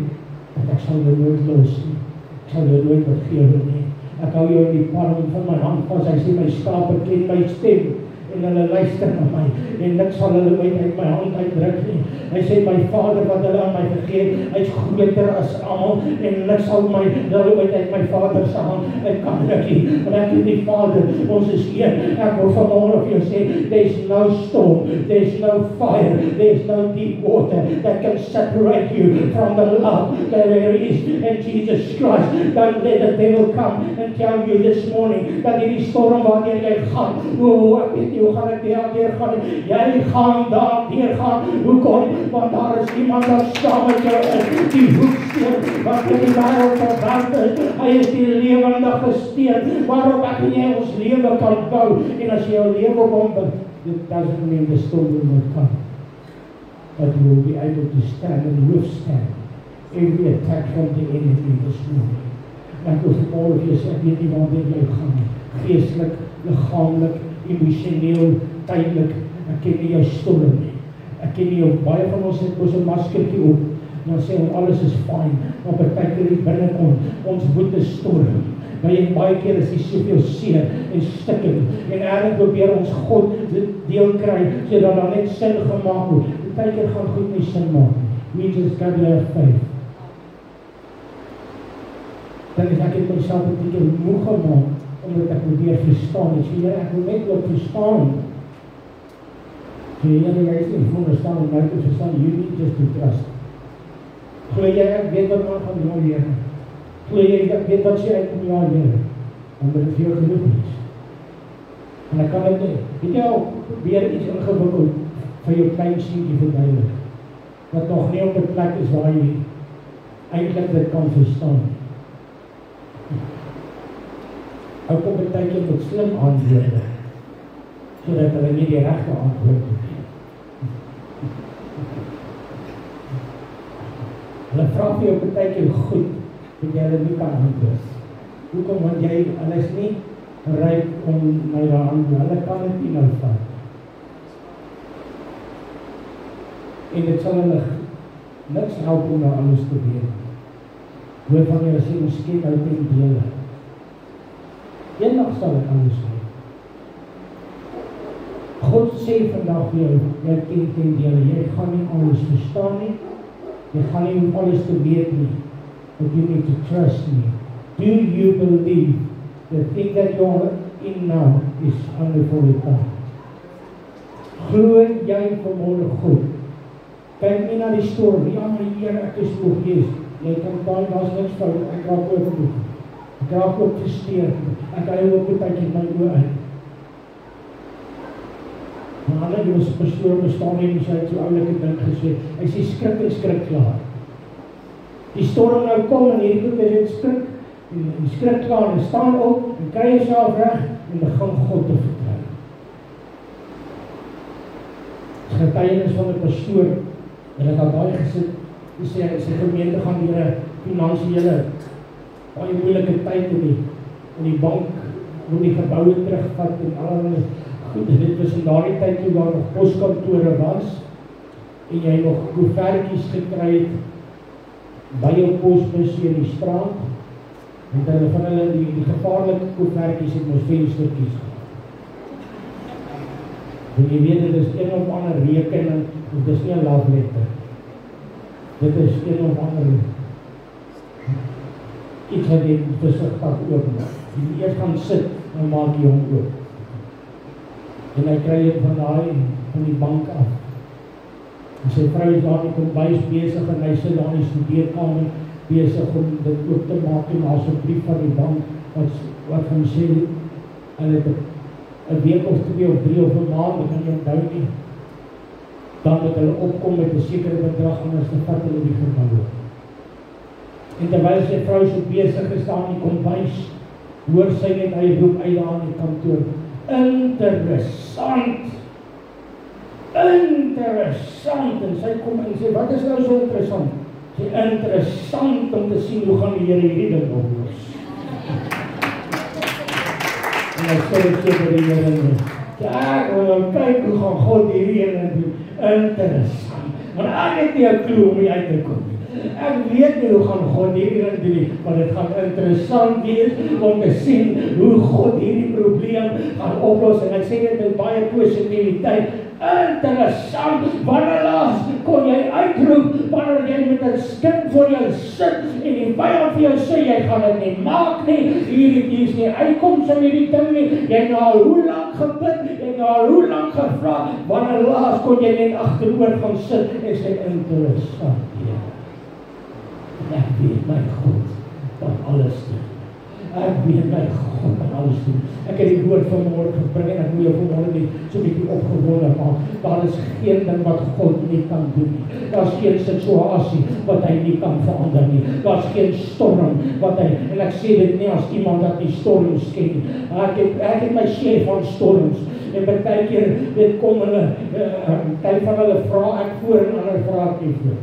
dat ek sal jou nooit los nie. Ek sal jou nooit vergewe nie. Ek hou jou in die palm van my hand vas. Hy sê, my skape ken my stem, en hulle luister na my, en niks sal hulle ooit uit my hand uitdruk nie. Hy sê, my Vader wat hulle aan my gegee, hy is groter as almal, en niks sal hulle ooit uit my Vader se hand uit kan ruk nie. Want ek en die Vader, ons is een. Ek wil vanmôre vir jou sê, there's no storm, there's no fire, there's no deep water that can separate you from the love that there is in Jesus Christ. Don't let the devil come and tell you this morning, dat hierdie storm waarheen jy gaan, ek weet nie, hoe gaan ek deur gaan, jy gaan daar deur gaan, hoekom? Want daar is iemand wat saam met jou is, die hoeksteen, wat in die wêreld verwerp is, hy is die lewendige steen, waarop ek en jy ons lewe kan bou, en as jy jou lewe op hom bou, dit doesn't mean the storm will not come, but you will be able to stand and withstand every attack from the enemy this morning. Ek wil vanmôre vir jou sê, ek weet nie waar jy gaan nie, geestelik, liggaamlik, emosioneel, tydelik, ek ken nie jou storm nie, ek ken nie jou, baie van ons het ons 'n maskertjie op, En dan sê ons, alles is fyn, maar partykeer hier binnekom, ons woede storm. En baie keer is die soveel seer en stikking, en ergens probeer ons God deel kry, sodat daar net sin gemaak word. Partykeer gaan goed nie sin maak. We just gotta have faith. Dan is ek myself 'n bietjie moeg gemaak, omdat ek probeer verstaan. Ek sê, ek wil net wat verstaan. Jy is nie verstaan om nou te verstaan, you need just to trust. Glo jy, ek weet wat man gaan jou leer. Glo jy, ek weet wat sy uit jou leer. Omdat het vir jou genoeg is. En ek kan het nie. Het jy al weer iets ingewikkeld vir jou klein sienkie verduidelik, wat nog nie op die plek is waar jy eintlik dit kan verstaan. Hou op 'n tydjie met slim antwoorde, sodat hulle nie die regte antwoord het. Hulle vra vir jou 'n tydjie goed, dat jy hulle nie kan antwoord. Hoekom? Want hulle is nie bereid om my daar antwoord. Hulle kan dit nie nou vat. En dit sal hulle niks help om nou alles te weet. Hoor van jy sê, miskien nou ten dele. Eendag sal ek anders wees. God sê vandag vir jou, jy ken ten dele, jy gaan nie alles verstaan nie, jy gaan nie om alles te weet nie, but you need to trust me. Do you believe the thing that you're in now is only for the time? Glo jy vanmorgen goed? Kyk nie na die storm, ja maar hier, ek is nog gees. Jy kan daar is niks fout, ek raak ook goed. Ek raak ook gesteerd, ek hou ook 'n tydjie my oë uit. Maar hulle was persoon bestaan nie, en sy het so oulike ding gesê, hy sê skrik klaar. Die storm nou kom en hierdie goed is skrik, en skrik klaar, en staan op, en kry jouself reg, en begin God te vertrou. Dis getuienis van 'n pastoor, en ek het baie gesit, die sy gemeente gaan deur 'n finansiële baie moeilike tyd in die bank, moet die geboue terugvat en allerlei goed, en dit was in daardie tyd toe daar nog poskantore was, en jy nog koevertjies gekry het, by jou posbus in die straat, en hulle van hulle die gevaarlike koevertjies het ons venstertjies gehad. En jy weet, dit is een of ander rekening, dit is nie 'n love letter. Dit is een of ander iets wat jy besigtig oopmaak. Jy eers gaan sit, en maak jy hom oop. En hy kry het van die bank af. En sy vrou is daar in die kombuis besig, en hy sit daar in die studeerkamer besig om dit oop te maak, en daar is 'n brief van die bank, wat gaan sê, hulle het 'n week of 2 of 3 of 'n maand, ek kan nie onthou nie, dan moet hulle opkom met 'n sekere bedrag, anders dan vat hulle die gebou. En terwyl sy vrou so besig is daar in die kombuis, hoor sy net hy roep uit daar in die kantoor, interessant, en sy kom en sê, wat is nou so interessant? Sy interessant om te sien hoe gaan die Here hierdie ding oplos. En hy sê vir die Here, ja, kyk hoe gaan God hierdie ene doen, interessant, want ek het nie 'n klou om hier uit te kom. Ek weet nie hoe gaan God hierdie ding doen, maar dit gaan interessant wees om te sien hoe God hierdie probleem gaan oplos, en hy sê dit met baie positiwiteit, interessant, wanneer laas kon jy uitroep, wanneer jy met 'n skip voor jou sit, en die vyand vir jou sê, jy gaan dit nie maak nie, hier is nie uitkoms in hierdie ding nie, jy het nou al hoe lang gebid, jy het nou al hoe lang gevra, wanneer laas kon jy net agteroor gaan sit, en sê, interessant, ja. Ek weet my God kan alles doen. Ek weet my God kan alles doen. Ek het die woord van môre gebring, en ek moet jou vanmôre net so 'n bietjie opgewonde maak. Daar is geen ding wat God nie kan doen nie. Daar's geen situasie wat hy nie kan verander nie. Daar's geen storm wat hy, en ek sê dit nie as iemand wat die storms ken nie. Ek het my share van storms, en baie keer dit kom hulle, party van hulle vra ek voor, en ander vra ek nie voor.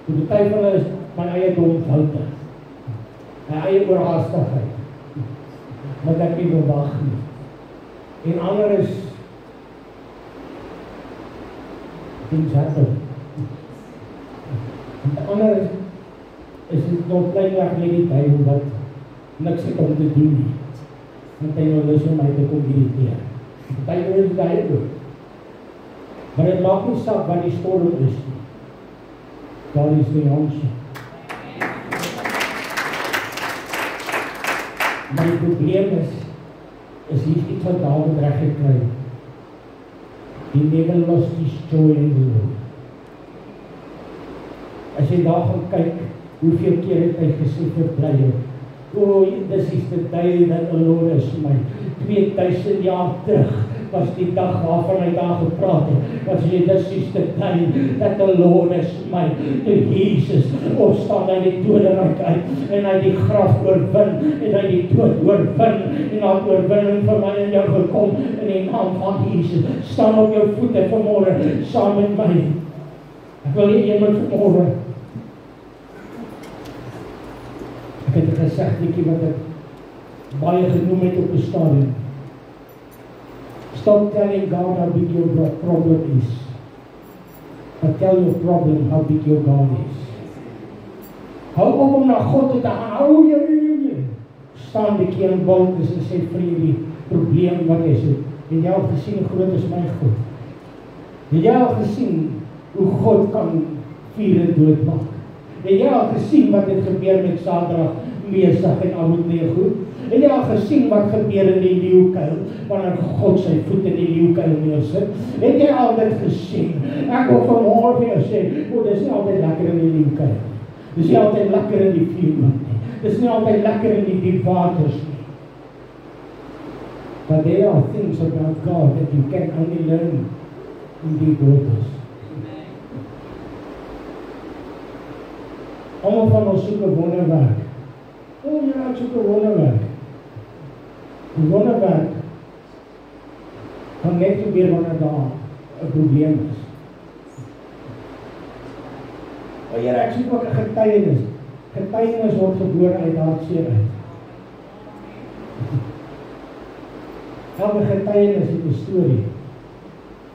Die party van hulle is my eie domfoute, my eie oorhaastigheid, wat ek nie wil wag nie. En ander is things happen. Die ander is dit nog pleinweg net die duiwel wat niks het om te doen nie. Want hy nou lus om my te kom irriteer. Die duiwel is die duiwel. Maar het maak nie saak wat die storm is nie. Daar is die handse. Maar die probleem is hier iets wat Dawid reg gekry. He never lost his joy in the Lord. As jy daar gaan kyk, hoeveel keer het hy gesê verbly, this is the day that the Lord has made. 2000 jaar terug was die dag waarvan hy daar gepraat het. Was jy, this is the day that the Lord has made. Toe Jesus opstaan uit die doderyk uit, en hy die graf oorwin, en hy die dood oorwin, en hy oorwinning vir my en jou gekom, in die naam van Jesus. Staan op jou voete vanmorgen, saam met my. Ek wil nie iemand vanmorgen. Ek het 'n gesegdetjie wat ek baie genoem het op die stadium. Stop telling God how big your problem is. But tell your problem how big your God is. Hou op om na God te gaan. Hou jy. Staan die keer in wolkes en sê vir die probleem wat is het. Het jy al gesien hoe groot is my God? Het jy al gesien hoe God kan vure doodmaak? Het jy al gesien wat het gebeur met Sadrag, Mesach en Abednego? Het jy al gesien wat gebeur in die leeukuil, wanneer God sy voet in die leeukuil neersit? Het jy al dit gesien? Ek wil vanmorgen vir jou sê, dis nie altyd lekker in die leeukuil. Dis nie altyd lekker in die vuurland nie. Dis nie altyd lekker in die diep waters nie. But there are things about God that you can only learn in deep waters. Almal van ons soek 'n wonderwerk. Jy soek 'n wonderwerk. Die wonderwerk kan net gebeur wanneer daar 'n probleem is. Maar Here, ek soek ook 'n getuienis. Getuienis word gebore uit hartseer uit. Elke getuienis het 'n storie.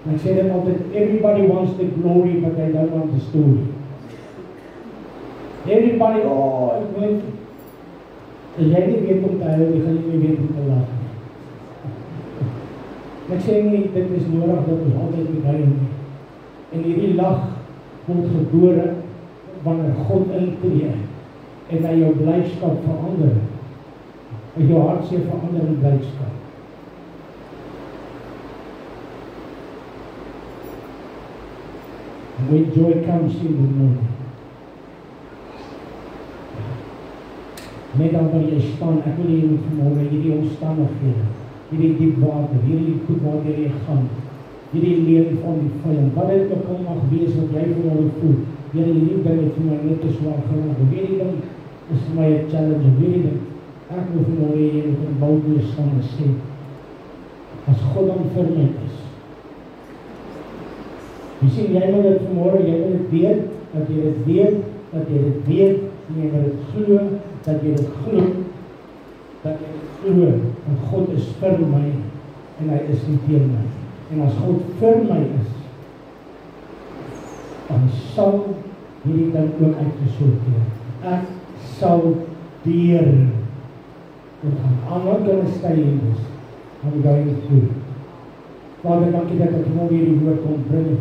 En ek sê dit altyd, everybody wants the glory, but they don't want the story. Everybody, ek weet, as jy nie weet om te huil, jy gaan nie weet om te lag. Ek sê nie, dit is nodig dat ons altyd moet huil nie. En hierdie lag word gebore wanneer God intree en hy jou blydskap verander. En jou hartseer verander in blydskap. When joy comes in the morning. Net dan waar jy staan, ek wil jy moet vanmorgen hierdie omstandighede, hierdie diep water, hierdie goed waar jy gaan, hierdie lewe van die vyand, wat dit ook al mag wees wat jy vanmorgen voel, hierdie ding het vir my net te swaar geraak, hierdie ding is vir my 'n challenge, hierdie ding, ek wil vanmorgen jy moet in boudwees staan en sê, as God dan vir my is. Jy sien, jy moet dit vanmorgen, jy moet dit weet, dat jy dit weet, dat jy dit weet, en jy moet dit glo, dat jy dit glo, dat jy dit glo, want God is vir my, en hy is nie teen my. En as God vir my is, dan sal hierdie ding ook uitgesorteer. Ek sal deur dit gaan. I'm not going to stay in this. I'm going through. Vader, dankie dat ek nou weer die woord kon bring.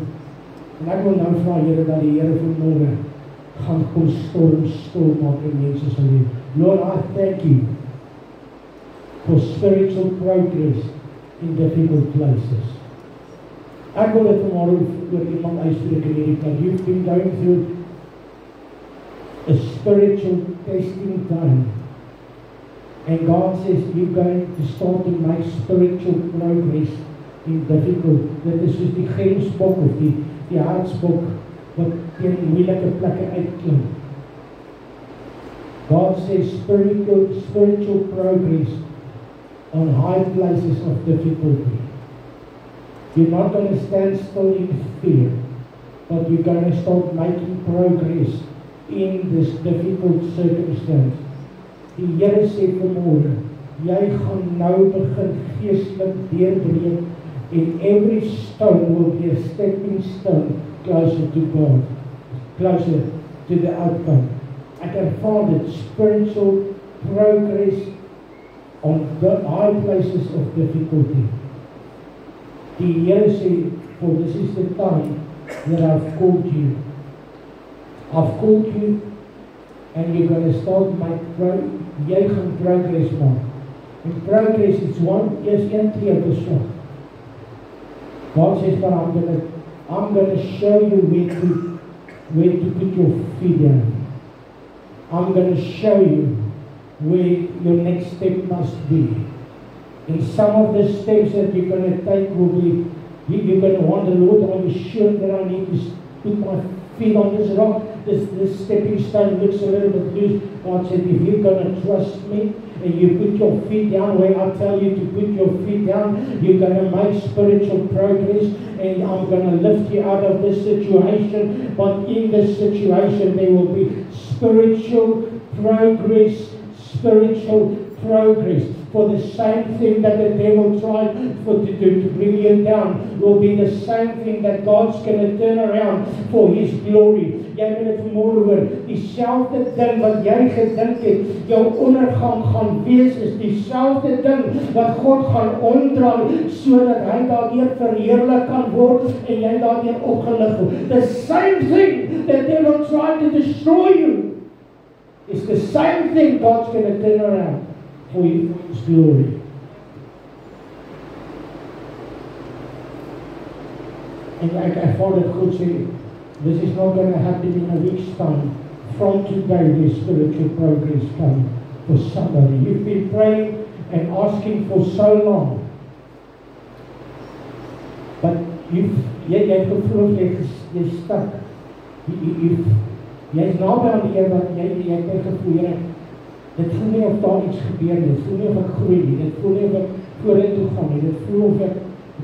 En ek wil nou vra, Here, dat die Here vanmorgen gaan kom storm stil maak in mense se lewe. Lord, I thank you for spiritual progress in difficult places. Ek wil dit vanmorgen oor iemand uitspreek in hierdie plek. You've been going through a spiritual testing time. And God says you're going to start to make spiritual progress in difficult. Dit is soos die gemsbok of die hartsbok wat teen moeilike plekke uitklim. God says spiritual progress on high places of difficulty. You're not going to stand still in fear, but you're going to start making progress in this difficult circumstance. Die Here sê vanmorgen, jy gaan nou begin geestelik deurbreek and every stone will be a stepping stone closer to God, closer to the outcome. Ek ervaar dit spiritual progress on the high places of difficulty. Die Here sê, for this is the time that I've called you. I've called you and you're going to start my jy gaan progress maak. And progress is eers een tree te slag. God says, but I'm going to show you where to put your feet down. I'm going to show you where your next step must be. And some of the steps that you're going to take will be, you're going to wonder, Lord, are you sure that I need to put my feet on this rock? This stepping stone looks a little bit loose. God said, if you're going to trust me, and you put your feet down where I tell you to put your feet down, you're going to make spiritual progress, and I'm going to lift you out of this situation. But in this situation, there will be spiritual progress. For the same thing that the devil tried to bring you down will be the same thing that God's going to turn around for His glory. Jy moet dit vanmôre hoor. Dieselfde ding wat jy gedink het, jou ondergang gaan wees, is dieselfde ding wat God gaan omdraai, sodat hy daardeur verheerlik kan word en jy daardeur opgelig word. The same thing the devil tried to destroy you is the same thing God's going to turn around for His glory. En ek ervaar dit goed sê, this is not going to happen in a week's time. From today, there's spiritual progress coming for somebody. You've been praying and asking for so long. But jy gevoel jy's stuck. Jy's naby aan die Here, wat jy het gevoel, Here, dit voel nie of daar iets gebeur nie, dit voel nie of ek groei nie, dit voel nie of ek vorentoe gaan nie, dit voel of ek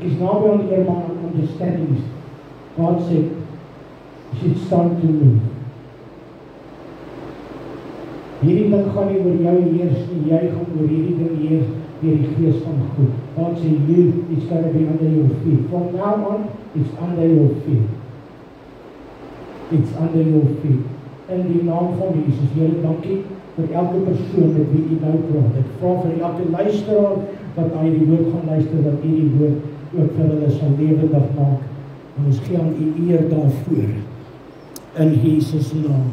is naby aan die Here, maar understanding is, God said, you should start to move. Hierdie ding gaan nie oor jou heers nie, jy gaan oor hierdie ding heers deur die Gees van God. God sê, it's going to be under your feet. From now on, it's under your feet. It's under your feet. In die naam van Jesus, Here, dankie vir elke persoon met wie U nou praat. Ek vra vir elke luisteraar wat na hierdie woord gaan luister, dat U die woord ook vir hulle sal lewendig maak. En ons gee aan U eer daarvoor. In Jesus naam.